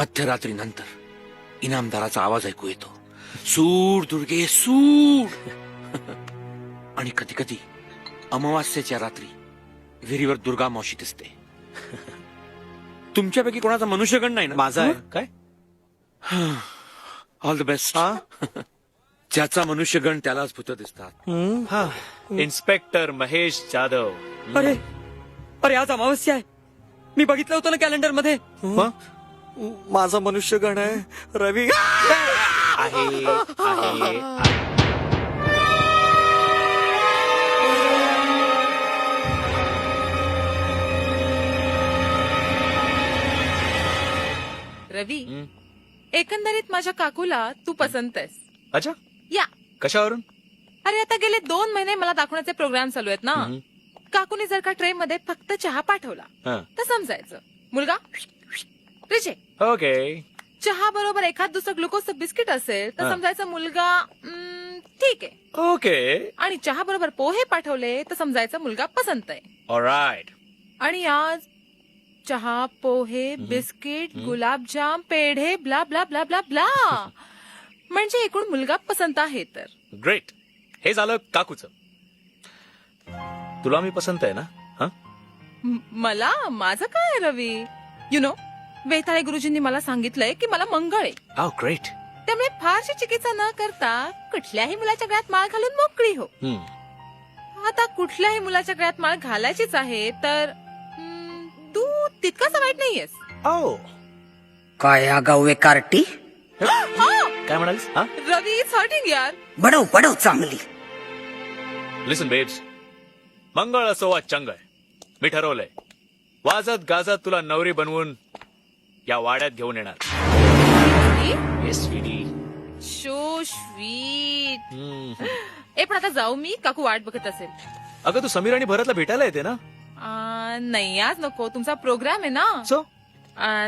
मध्यरात्रीनंतर इनामदाराचा आवाज ऐकू येतो, सूड दुर्गे सूड. आणि कधी कधी अमावास्येच्या रात्री विहिरीवर दुर्गा मावशी दिसते. तुमच्यापैकी कोणाचा मनुष्यगण नाही ना? माझा आहे काय? All the best. ज्याचा मनुष्यगण त्यालाच भूत दिसतात. इन्स्पेक्टर महेश जाधव. अरे अरे आज अमावस्या आहे. मी बघितलं होतं ना कॅलेंडर मध्ये. माझा मनुष्यगण आहे रवी. आहे रवी, एकंदरीत माझ्या काकूला तू पसंत आहेस. अच्छा, या कशावरून? अरे आता गेले 2 महिने मला दाखवण्याचे प्रोग्राम चालू आहेत ना. काकूने जर का ट्रे मध्ये फक्त चहा पाठवला तर समजायचं मुलगा रिजेक्ट. ओके. चहा बरोबर एखाद दुसरं ग्लुकोजचं बिस्किट असेल तर समजायचं मुलगा ठीक आहे. ओके. आणि चहा बरोबर पोहे पाठवले तर समजायचं मुलगा पसंत आहे. ऑलराइट. आणि आज चहा, पोहे, बिस्किट, गुलाबजाम, पेढे, blah blah blah blah blah, म्हणजे एकूण मुलगा पसंत आहे. तर ग्रेट. हे झालं काकूचं. तुला मी पसंत आहे ना? मला माझं काय रवी, यु नो वेताळे गुरुजींनी मला सांगितलंय की मला मंगळ आहे. Oh, great. त्यामुळे फारशी चिकित्सा न करता कुठल्याही मुलाच्या गळ्यात माळ घालून मोकळी हो. आता कुठल्याही मुलाच्या गळ्यात माळ घालायचीच आहे तर तू तितकासा वाईट नाहीयेस. Oh. काय आगाऊ कार्टी. काय म्हणालीस? रवी इज हर्टिंग यार. बनव बनव चांगली. लिसन बेब्स, मंगळ असो वा चंगळ, मी ठरवलंय वाजत गाजत तुला नवरी बनवून या वाड्यात घेऊन येणार. Yes, sweetie. So sweet. ए पण आता जाऊ मी, काकू वाट बघत असेल. अगं तू समीर आणि भरतला भेटायला येते ना? नाही आज नको, तुमचा प्रोग्राम आहे ना. सो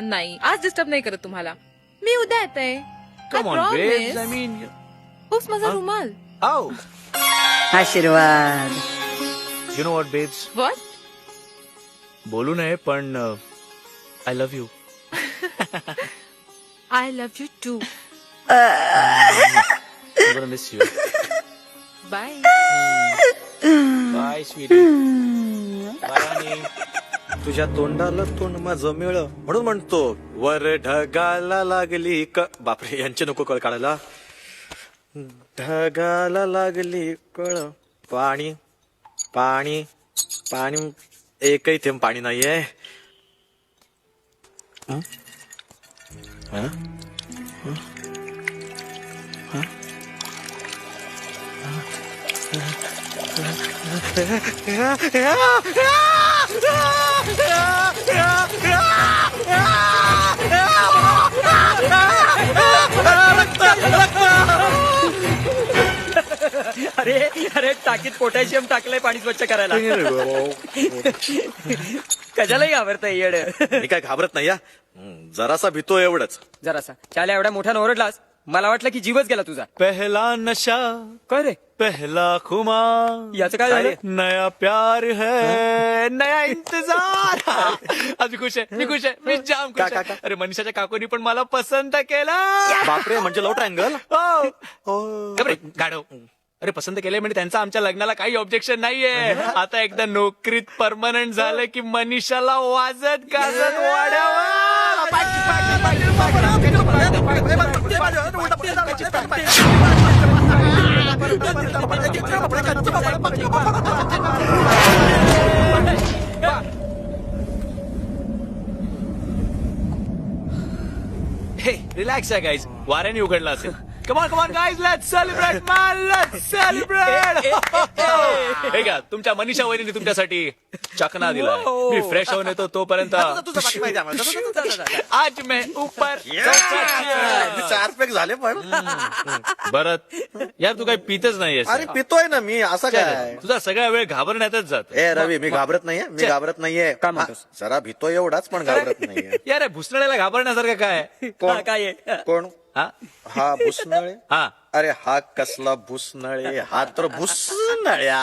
नाही आज डिस्टर्ब नाही करत तुम्हाला. मी उद्या येते. Come on babes, I mean. खूप माझा रुमाल. Oh, आशीर्वाद. you know what babes, what? बोलू नये पण I love you. I love you too. I'm gonna miss you. Bye. Bye, sweetie. Bye, honey. तुझ्या तोंडाला तोंड माझं मिळ म्हणून म्हणतो वर ढगाला लागली बापरे यांचे नको कळ काढायला. ढगाला लागली कळ. पाणी पाणी पाणी एकही थेंब पाणी नाहीये. अरे अरे टाकीत पोटॅशियम टाकलंय पाणी स्वच्छ करायला. कशालाही घाबरताय येड. मी काय घाबरत नाही या, जरासा भीतो एवढंच. जरासा त्याला एवढ्या मोठ्यानं ओरडलास मला वाटलं की जीवच गेला तुझा. पहला नशा, काय रे पहला खुमार, याचं काय झालं? नया प्यार है नया इंतजार. आज मी खुश आहे, मी खुश आहे, मी जाम खुश आहे. अरे मनीषाच्या काकूनी पण मला पसंत केलं. बापरे, म्हणजे लव ट्रायंगल. गाढव. अरे पसंत केलंय म्हणजे त्यांचा आमच्या लग्नाला काही ऑब्जेक्शन नाहीये. आता एकदा नोकरीत परमनंट झालं की मनीषाला वाजत गाजत वाड्यावर. हे रिलॅक्स आहे गाईज, वाऱ्याने उघडला असेल. Come on guys, let's celebrate man, let's celebrate. हे घ्या तुमच्या मनीषा वहिनीने तुमच्यासाठी चकना दिलाय. मी फ्रेश होऊन येतो तोपर्यंत आज मैं ऊपर. 4 पॅक झाले पण. भरत यार तू काही पितच नाहीयेस. अरे पितोय ना मी, असं काय. तुझा सगळा वेळ घाबरण्यातच जात. ए रवी, मी घाबरत नाहीये, मी घाबरत नाहीये. जरा भीतो एवढाच पण घाबरत नाहीये. यार भुसणाऱ्याला घाबरण्यासारखं काय? काय कोण? हा भुसनळे. हा अरे हा कसला भुसनळे, हा तर भुसनळ्या.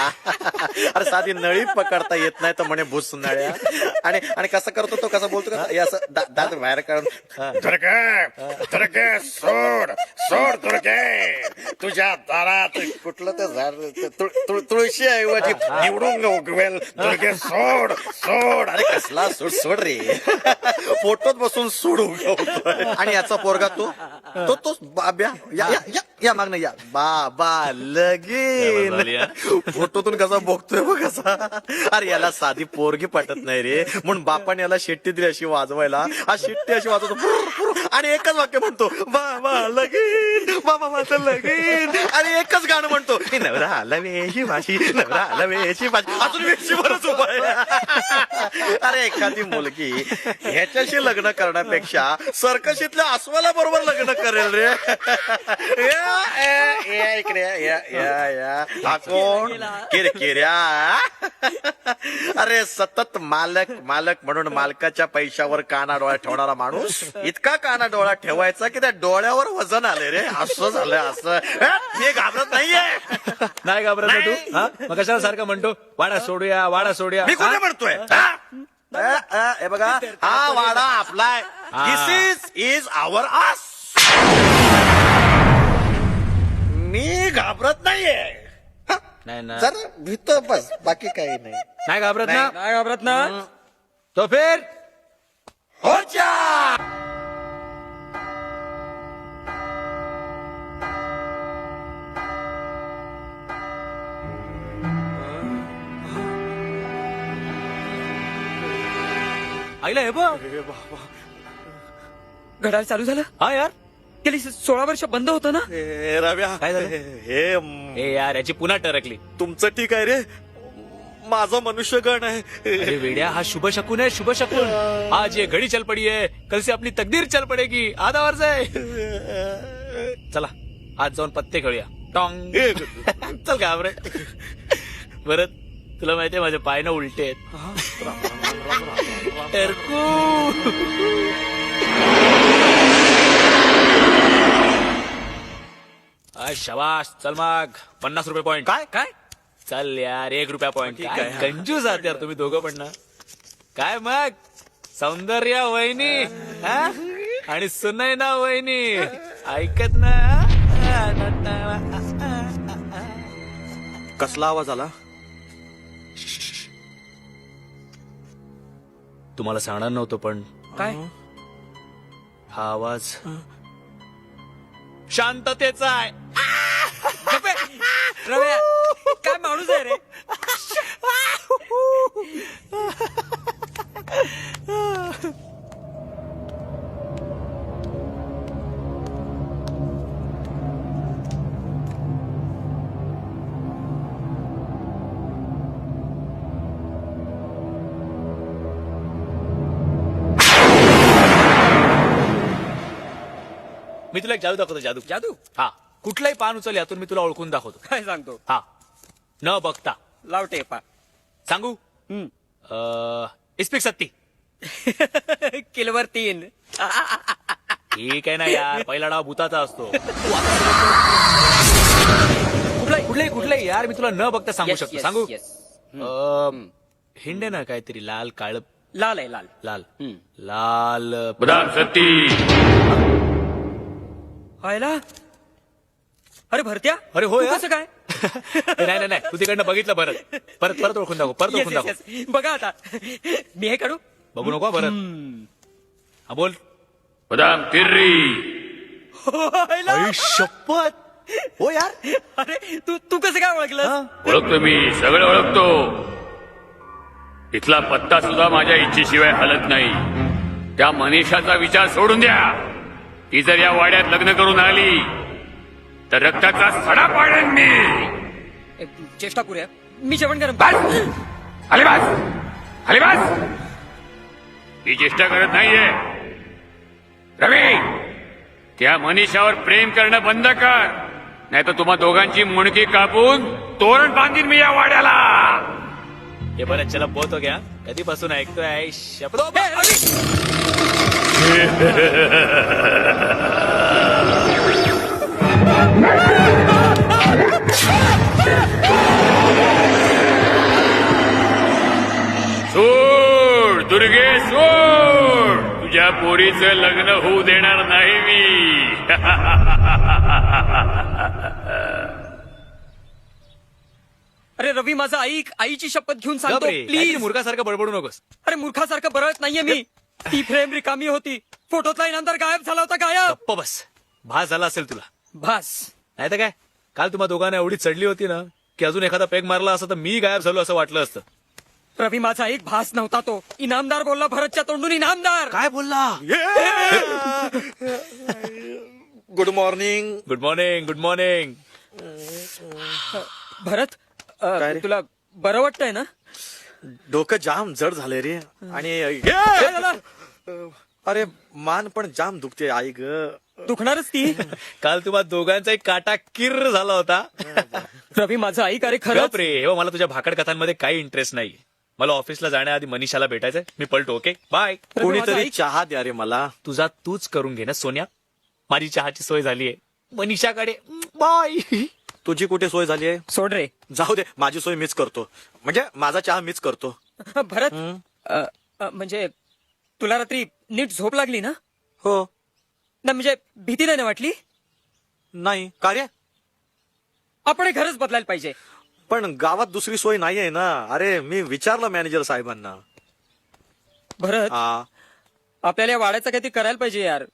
अरे साधी नळी पकडता येत नाही तर म्हणे भुसनळ्या. आणि आणि कसं करतो तो, कसं बोलतो का, हे असं दात बाहेर काढून, दुर्गे सोड सोड दुर्गे, तुझ्या दारात कुठलं ते झाड तुळशी ऐवजी निवडून उगवेल, दुर्गे सोड सोड. अरे कसला सोड सोड रे, फोटोत बसून सोड उगवतोय. आणि याचा पोरगा तो बाब्या, या मागणं या, बाबा लगीन. फोटोतून कसा बघतोय बघ कसा. अरे याला साधी पोरगी पटत नाही रे, म्हणून बापाने याला शिट्टी दिली अशी वाजवायला. हा शिट्टी अशी वाजवतो आणि एकच वाक्य म्हणतो, बाबा लगीन, बाबा माझं लगीन. आणि एकच गाणं म्हणतो, नवरा आला वेशी भाशी, नवरा आला वेशी भाशी. अजून वेशी बरंच उभा आहे. अरे एखादी मुलगी ह्याच्याशी लग्न करण्यापेक्षा सर्कशीतल्या अस्वला बरोबर लग्न करेल रे. या इकडे या. हा कोण किरकिऱ्या. अरे सतत मालक मालक म्हणून मालकाच्या पैशावर काना डोळा ठेवणारा माणूस इतका काना डोळा ठेवायचा की त्या डोळ्यावर वजन आले रे. असं झालं असं. मी घाबरत नाहीये. नाही घाबरत ना तू? हा? मग कशाला सारखं म्हणतो वाडा सोडूया वाडा सोडूया? मी कोणी म्हणतोय? हे बघा, हा वाडा आपलाय. दिस इज आवर आस. मी घाबरत नाहीये. नाही ना, जरा भीतो बस, बाकी काही नाही. नाही घाबरत ना? नाही घाबरत ना? तो फिर हो जा. आईला हे बघ. घड्याळ चालू झालं. हा यार, गेली 16 वर्ष बंद होतं ना. रव्या, काय झालं? हे ए यार, याची पुन्हा टरकली. तुमचं ठीक आहे रे, माझा मनुष्यगण आहे. अरे वेड्या, हा शुभ शकून आहे, शुभ शकून. आज ये घडी चल पडी है, कल से अपनी तकदीर चल पडेगी. आधा वर्ष आहे. चला आज जाऊन पत्ते खेळूया. टॉंग. चल घाबरे. परत तुला माहितीये माझे पाय ना उलटे आहेत. टरकू. शबाश. चल मग 50 रुपये पॉइंट. काय काय चल यार 1 रुपया पॉइंट. ठीक काय आहे. कंजूस आहात यार तुम्ही दोघं पण ना. काय मग सौंदर्य वहिनी हा? आणि सुनैना वहिनी ऐकत ना. कसला आवाज आला? तुम्हाला सांगणार नव्हतं पण काय? हा आवाज शांततेचा आहे. रव्या, काय माणूस आहे रे. मी तुला एक जादू दाखवतो. जादू. जादू? हा, कुठलाही पान उचल, यातून मी तुला ओळखून दाखवतो. काय सांगतो? हा, न बघता लावटे पा. सांगू. इस्पिक सत्ती. किलोवर 3. ठीक आहे ना यार, पहिला डाव भूताचा असतो. कुठलाही यार, मी तुला न बघता सांगू शकतो. सांगू. हिंडे ना काहीतरी लाल काळ. लाल आहे, लाल. लाल लाल बदाम सत्ती. व्हायला. अरे भरत्या. अरे हो तू यार. कसं काय? नाही नाही, तू तिकडनं बघितलं. परत ओळखून दाखव. परत ओळखून Yes, दाखव. yes, yes. बघा आता. मी हे काढू. बघू नको परत. हा बोल. बदाम तिर्री. व्हायला. आई शपथ. हो यार. अरे तू कसं काय ओळखलं? ओळखतो मी, सगळं ओळखतो. इथला पत्ता सुद्धा माझ्या इच्छेशिवाय हलत नाही. त्या मनीषाचा विचार सोडून द्या. ती जर या वाड्यात लग्न करून आली तर रक्ताचा सडा पाडेन मी. चेष्टा करूया. मी जेवण गरम. अलिबास ही चेष्टा करत नाहीये. रवी, त्या मनीषावर प्रेम करणं बंद कर, नाही तर तुम्हा दोघांची मुंडकी कापून तोरण बांधीन मी या वाड्याला. हे बरं, चला पोहतो घ्या. कधीपासून ऐकतोय. आई शपथ. हे, रवी. तुमच्या पोरीचं लग्न होऊ देणार नाही मी. अरे रवी माझं ऐक, आईची शपथ घेऊन सांगतो गप रे, काहीतरी प्लीज. मूर्खासारखं बडबडू नकोस. अरे मूर्खासारखं बरळत नाहीये मी. ती फ्रेम रिकामी होती, फोटोतला इनामदार गायब झाला होता, गायब. गप्प बस. भास झाला असेल तुला. भास. नाही तर काय, काल तुम्हा दोघांना एवढी चढली होती ना की अजून एखादा पेग मारला असता तर मी गायब झालो असं वाटलं असतं. रवी माझा एक भास नव्हता तो. इनामदार बोलला भरतच्या तोंडून, इनामदार. काय बोलला? Good morning. Good morning, good morning. Bharat काय रे? तुला बरं वाटतंय ना? डोकं जाम जड झालंय रे. आणि काय झालं? अरे मान पण जाम दुखते आई ग. दुखणारच ती. काल तुम्हा दोघांचा एक काटा किर्र झाला होता. रवी माझं ऐक, अरे खरंच. गप रे, हे मला तुझ्या भाकड कथांमध्ये काही इंटरेस्ट नाही. मला ऑफिसला जाण्याआधी मनीषाला भेटायचंय. मी पळतो. Okay bye. रवी, माझं कोणीतरी ऐक. चहा द्या रे मला. तुझा तूच करून घे ना सोन्या. माझी चहाची सोय झालीये मनीषाकडे. बाय. तुझी कुठे सोय झाली आहे? सोड रे. जाऊ दे, माझी सोय मीच करतो. म्हणजे माझा चहा मीच करतो. भरत म्हणजे तुला रात्री नीट झोप लागली ना? हो. ना म्हणजे भीती नाही ना वाटली? नाही का रे? आपण हे घरच बदलायला पाहिजे. पण गावात दुसरी सोय नाहीये ना. अरे मी विचारलं मॅनेजर साहेबांना. भरत हा आपल्याला या वाड्याचं काहीतरी करायला पाहिजे यार.